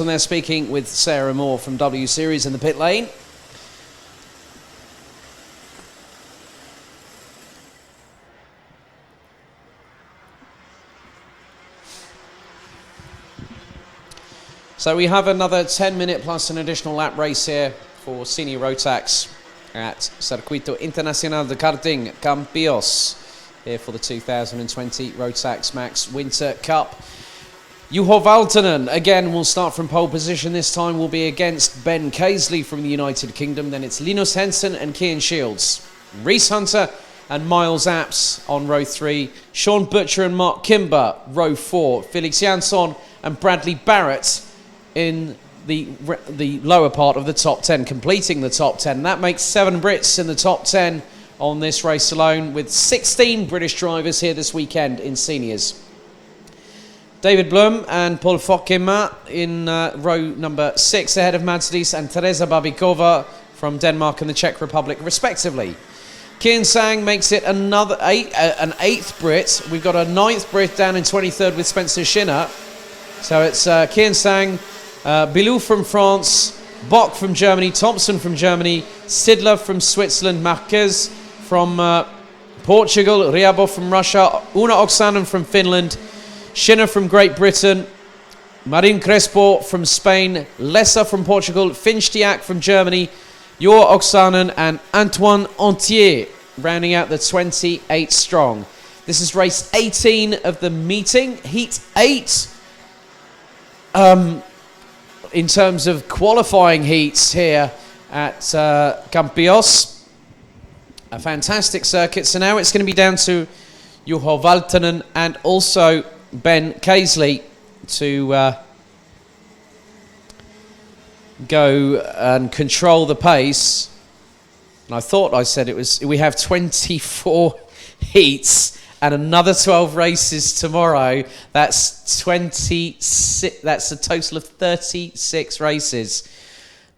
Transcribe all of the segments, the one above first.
And they're speaking with Sarah Moore from W Series in the pit lane. So we have another 10-minute plus an additional lap race here for senior Rotax at Circuito Internacional de Karting Campillos here for the 2020 Rotax Max Winter Cup. Juho Valtonen, again, will start from pole position. This time will be against Ben Casely from the United Kingdom. Then it's Linus Hensen and Kian Shields. Reese Hunter and Miles Apps on row 3. Sean Butcher and Mark Kimber, row 4. Felix Jansson and Bradley Barrett in the lower part of the top 10, completing the top 10. That makes 7 Brits in the top 10 on this race alone, with 16 British drivers here this weekend in seniors. David Blum and Paul Fokkema in row number 6 ahead of Madsdies and Teresa Babikova from Denmark and the Czech Republic respectively. Kian Sang makes it another an 8th Brit. We've got a 9th Brit down in 23rd with Spencer Schinner. So it's Kian Sang, Bilou from France, Bock from Germany, Thompson from Germany, Sidler from Switzerland, Marquez from Portugal, Ryabov from Russia, Una Oksanen from Finland, Schinner from Great Britain, Marin Crespo from Spain, Lesser from Portugal, Finchtiak from Germany, Jor Oksanen and Antoine Antier rounding out the 28 strong. This is race 18 of the meeting, heat 8 in terms of qualifying heats here at Campillos. A fantastic circuit. So now it's going to be down to Juho Valtonen and also Ben Casely to go and control the pace. And I thought I said it was, we have 24 heats and another 12 races tomorrow. That's 26, that's a total of 36 races.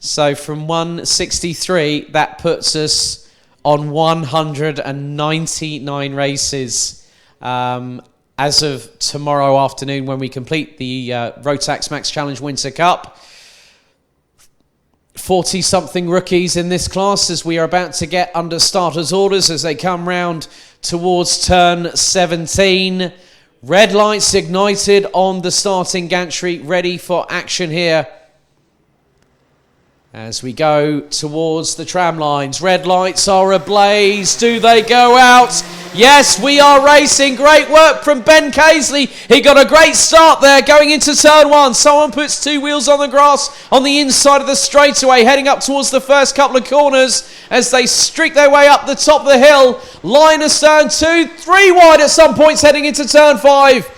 So from 163, that puts us on 199 races as of tomorrow afternoon when we complete the Rotax Max Challenge Winter Cup. 40-something rookies in this class as we are about to get under starters' orders as they come round towards turn 17. Red lights ignited on the starting gantry, ready for action here as we go towards the tram lines. Red lights are ablaze. Do they go out? Yes, we are racing. Great work from Ben Casely. He got a great start there going into turn 1. Someone puts 2 wheels on the grass on the inside of the straightaway, heading up towards the first couple of corners as they streak their way up the top of the hill. Line of turn 2, 3 wide at some points heading into turn 5.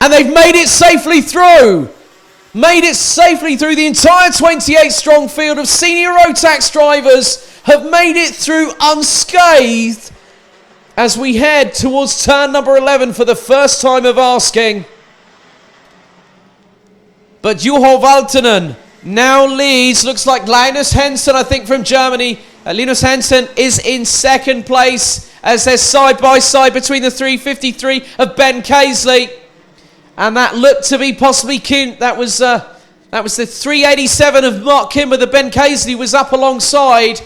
And they've made it safely through. Made it safely through. The entire 28 strong field of senior Rotax drivers have made it through unscathed as we head towards turn number 11 for the first time of asking. But Juho Valtonen now leads. Looks like Linus Hensen, I think, from Germany. Linus Hensen is in second place as they're side by side between the 353 of Ben Casely. And that looked to be possibly that was the 387 of Mark Kimber that Ben Casely was up alongside.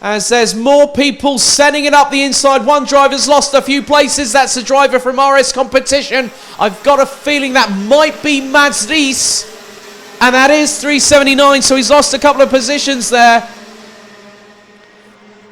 As there's more people sending it up the inside. One driver's lost a few places. That's a driver from RS Competition. I've got a feeling that might be Mads Ries. And that is 379, so he's lost a couple of positions there.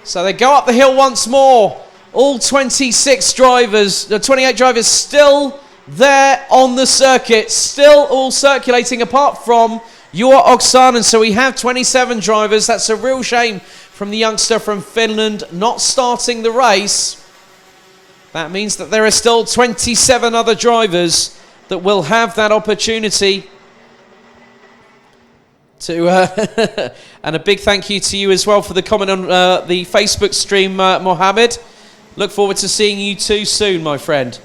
So they go up the hill once more. All 26 drivers, the 28 drivers still there on the circuit, still all circulating apart from Jor Oksanen. So we have 27 drivers. That's a real shame from the youngster from Finland not starting the race. That means that there are still 27 other drivers that will have that opportunity to and a big thank you to you as well for the comment on the Facebook stream, Mohammed. Look forward to seeing you too soon, my friend.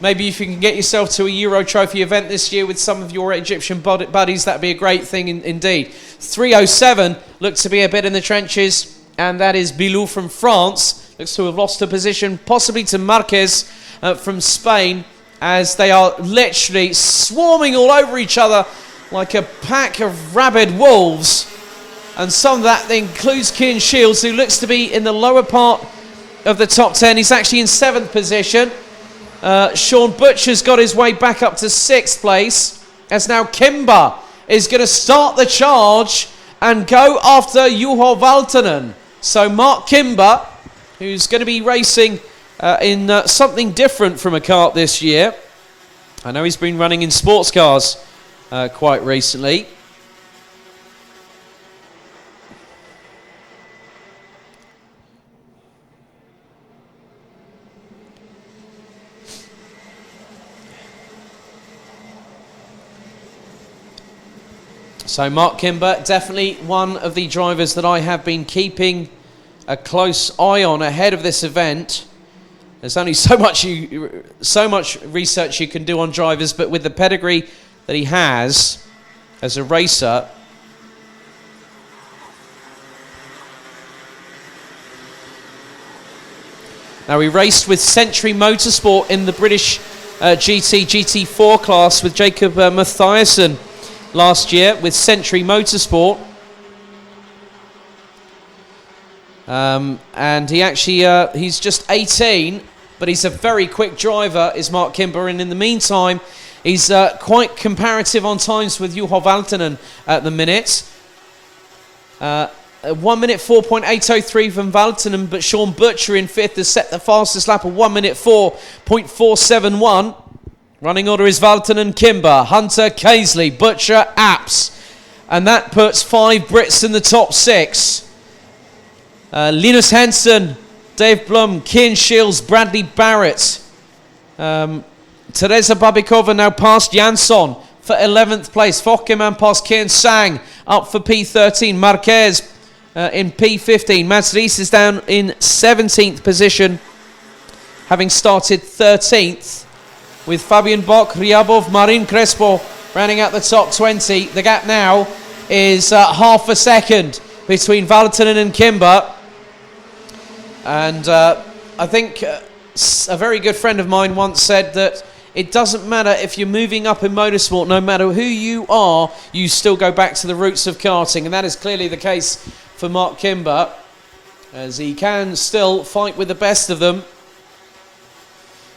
Maybe if you can get yourself to a Euro Trophy event this year with some of your Egyptian buddies, that'd be a great thing indeed. 307 looks to be a bit in the trenches, and that is Bilou from France. Looks to have lost a position, possibly to Marquez from Spain. as they are literally swarming all over each other like a pack of rabid wolves. And some of that includes Cian Shields, who looks to be in the lower part of the top 10. He's actually in 7th position. Sean Butcher's got his way back up to 6th place, as now Kimber is going to start the charge and go after Juho Valtonen. So Mark Kimber, who's going to be racing in something different from a kart this year. I know he's been running in sports cars quite recently. So Mark Kimber, definitely one of the drivers that I have been keeping a close eye on ahead of this event. There's only so much research you can do on drivers, but with the pedigree that he has as a racer, now he raced with Century Motorsport in the British GT4 class with Jacob Mathiasson last year with Century Motorsport. And he actually, he's just 18, but he's a very quick driver, is Mark Kimber. And in the meantime, he's quite comparative on times with Juho Valtonen at the minute. 1 minute 4.803 from Valtonen, but Sean Butcher in 5th has set the fastest lap of 1 minute 4.471. Running order is Valtonen, Kimber, Hunter, Casely, Butcher, Apps. And that puts 5 Brits in the top 6. Linus Hansen, Dave Blum, Cian Shields, Bradley Barrett. Teresa Babikova now past Jansson for 11th place. Fokkeman past Kian Sang up for P13. Marquez in P15. Mads Rees is down in 17th position, having started 13th. With Fabian Bock, Ryabov, Marin Crespo rounding out the top 20. The gap now is half a second between Valtonen and Kimber. And I think a very good friend of mine once said that it doesn't matter if you're moving up in motorsport, no matter who you are, you still go back to the roots of karting. And that is clearly the case for Mark Kimber, as he can still fight with the best of them.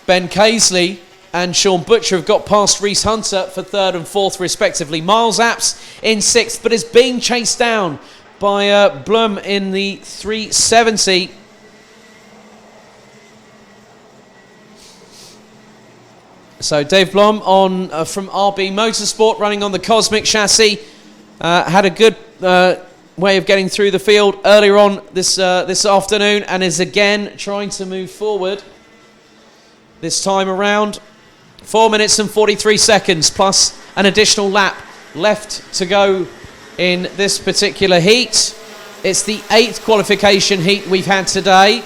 Ben Casely and Sean Butcher have got past Reese Hunter for 3rd and 4th respectively. Miles Apps in 6th, but is being chased down by Blum in the 370. So Dave Blum on from RB Motorsport, running on the Cosmic chassis, had a good way of getting through the field earlier on this afternoon, and is again trying to move forward this time around. 4 minutes and 43 seconds plus an additional lap left to go in this particular heat. It's the 8th qualification heat we've had today,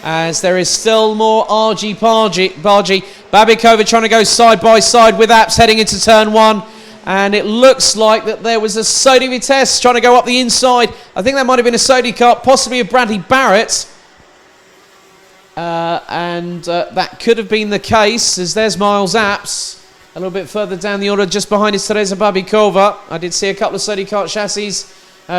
as there is still more argy-bargy. Babikova trying to go side by side with Apps heading into turn 1. And it looks like that there was a Sodi Vitesse trying to go up the inside. I think that might have been a Sodi kart, possibly a Bradley Barrett. That could have been the case, as there's Miles Apps a little bit further down the order. Just behind is Teresa Babikova. I did see a couple of Sodi kart chassis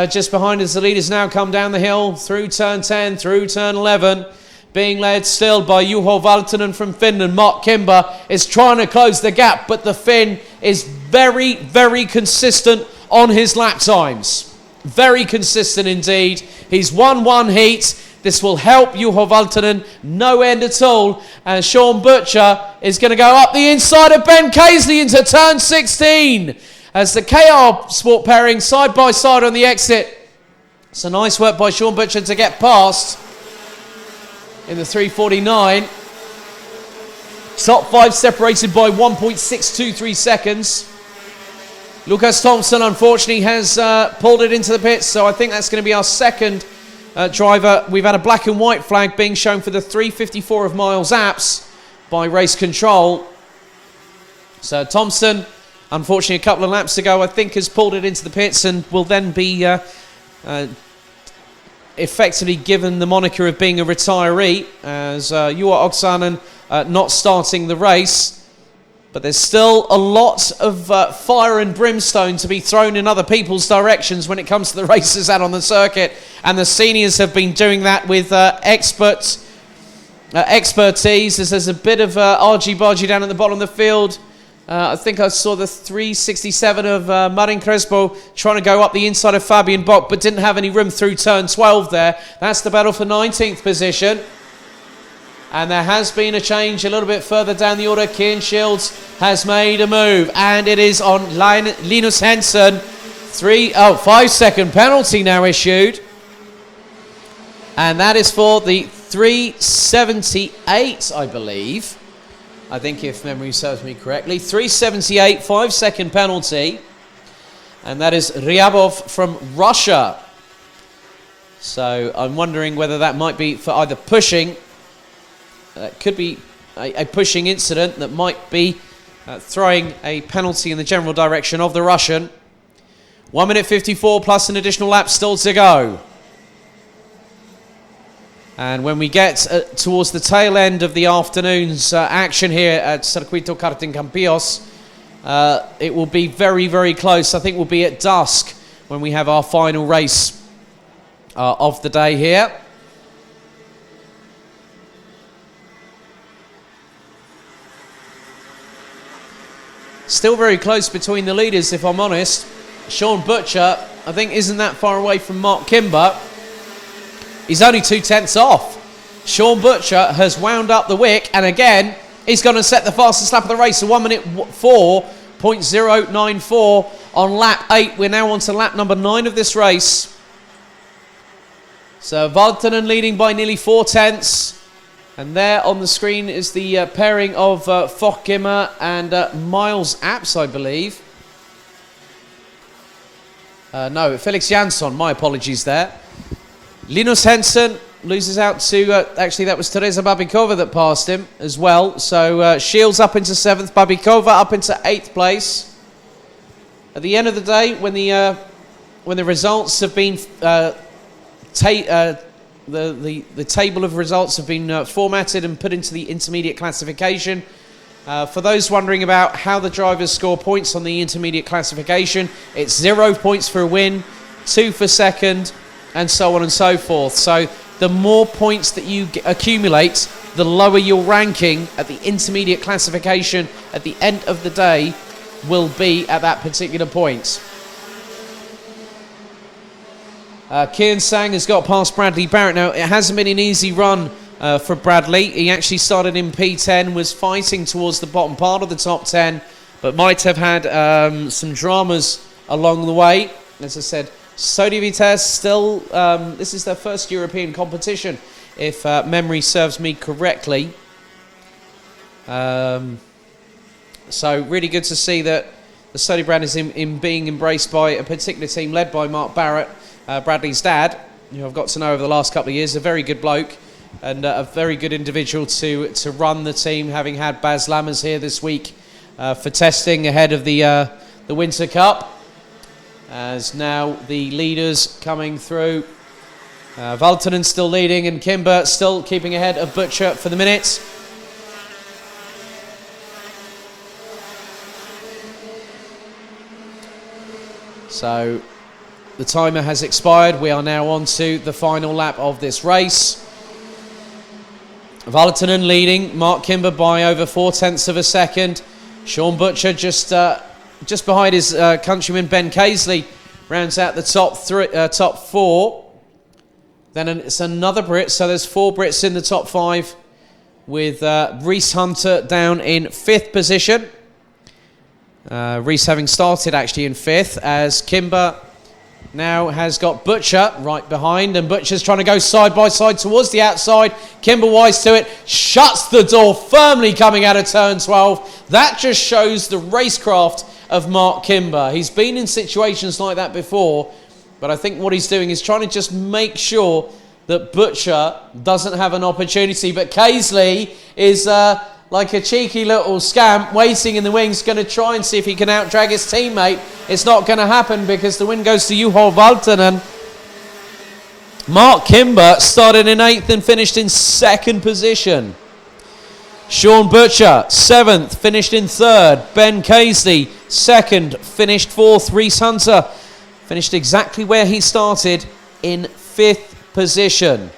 just behind as the leaders now come down the hill through turn 10, through turn 11. Being led still by Juho Valtonen from Finland. Mark Kimber is trying to close the gap, but the Finn is very, very consistent on his lap times. Very consistent indeed. He's won 1 heat. This will help Juho Valtonen no end at all. And Sean Butcher is going to go up the inside of Ben Casely into turn 16. As the KR Sport pairing side by side on the exit. So nice work by Sean Butcher to get past in the 349. Top 5 separated by 1.623 seconds. Lucas Thompson unfortunately has pulled it into the pits, so I think that's going to be our second driver. We've had a black and white flag being shown for the 354 of Miles Apps by Race Control. So Thompson, unfortunately a couple of laps ago, I think has pulled it into the pits and will then be effectively given the moniker of being a retiree, as Juha Oksanen not starting the race. But there's still a lot of fire and brimstone to be thrown in other people's directions when it comes to the races out on the circuit. And the seniors have been doing that with expertise. As there's a bit of argy-bargy down at the bottom of the field. I think I saw the 367 of Marin Crespo trying to go up the inside of Fabian Bock, but didn't have any room through turn 12 there. That's the battle for 19th position. And there has been a change a little bit further down the order. Kian Shields has made a move, and it is on Linus Henson. 5-second penalty now issued. And that is for the 378, I believe. I think if memory serves me correctly. 378, 5-second penalty. And that is Ryabov from Russia. So I'm wondering whether that might be for either pushing. That could be a pushing incident that might be throwing a penalty in the general direction of the Russian. 1 minute 54 plus an additional lap still to go. And when we get towards the tail end of the afternoon's action here at Circuito Karting Campillos, it will be very, very close. I think we'll be at dusk when we have our final race of the day here. Still very close between the leaders, if I'm honest. Sean Butcher, I think, isn't that far away from Mark Kimber. He's only 2/10 off. Sean Butcher has wound up the wick, and again, he's going to set the fastest lap of the race. So 1 minute 4.094 on lap 8. We're now on to lap number 9 of this race. So Valtonen leading by nearly 4/10. And there on the screen is the pairing of Fokkimmer and Miles Apps, I believe. No, Felix Jansson, my apologies there. Linus Henson loses out to, actually that was Teresa Babikova that passed him as well. So Shields up into 7th, Babikova up into 8th place. At the end of the day, when the results have been, the table of results have been formatted and put into the intermediate classification. For those wondering about how the drivers score points on the intermediate classification, it's 0 points for a win, 2 for second, and so on and so forth. So the more points that you accumulate, the lower your ranking at the intermediate classification at the end of the day will be at that particular point. Kian Sang has got past Bradley Barrett. Now, it hasn't been an easy run for Bradley. He actually started in P10, was fighting towards the bottom part of the top 10, but might have had some dramas along the way. As I said, Sodi Vitesse still, this is their first European competition, if memory serves me correctly. So really good to see that the Sodi brand is in being embraced by a particular team led by Mark Barrett, Bradley's dad, who I've got to know over the last couple of years. A very good bloke and a very good individual to run the team, having had Baz Lammers here this week for testing ahead of the Winter Cup. As now the leaders coming through. Valtonen still leading and Kimber still keeping ahead of Butcher for the minute. So the timer has expired. We are now on to the final lap of this race. Valtonen leading Mark Kimber by over 4/10 of a second. Sean Butcher just behind his countryman Ben Casely rounds out the top 4. Then it's another Brit, so there's 4 Brits in the top 5, with Reese Hunter down in 5th position. Reese having started actually in 5th, as Kimber now has got Butcher right behind, and Butcher's trying to go side by side towards the outside. Kimber wise to it, shuts the door firmly coming out of turn 12. That just shows the racecraft of Mark Kimber. He's been in situations like that before, but I think what he's doing is trying to just make sure that Butcher doesn't have an opportunity. But Casely is like a cheeky little scamp waiting in the wings, going to try and see if he can outdrag his teammate. It's not going to happen because the win goes to Juho Valtonen. Mark Kimber started in 8th and finished in 2nd position. Sean Butcher, 7th, finished in 3rd. Ben Casey, 2nd, finished 4th. Reese Hunter finished exactly where he started, in 5th position.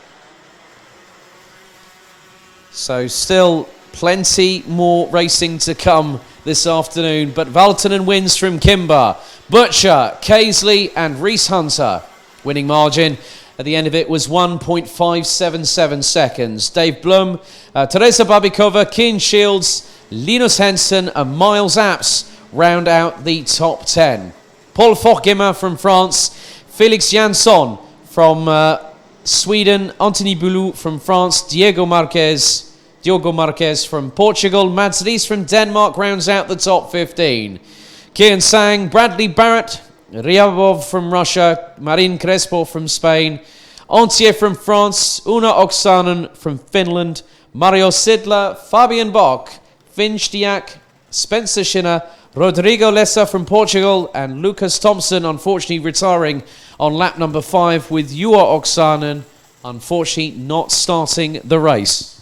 So still plenty more racing to come this afternoon, but Valtonen wins from Kimber. Butcher, Casey and Reese Hunter. Winning margin at the end of it was 1.577 seconds. Dave Blum, Teresa Babikova, Keen Shields, Linus Henson and Miles Apps round out the top 10. Paul Forgemer from France, Felix Jansson from Sweden, Anthony Boulou from France, Diogo Marquez from Portugal, Mads Rees from Denmark rounds out the top 15. Kian Sang, Bradley Barrett, Ryabov from Russia, Marin Crespo from Spain, Antier from France, Una Oksanen from Finland, Mario Sidler, Fabian Bock, Finn Stiak, Spencer Schinner, Rodrigo Lessa from Portugal, and Lucas Thompson unfortunately retiring on lap number 5, with Juha Oksanen unfortunately not starting the race.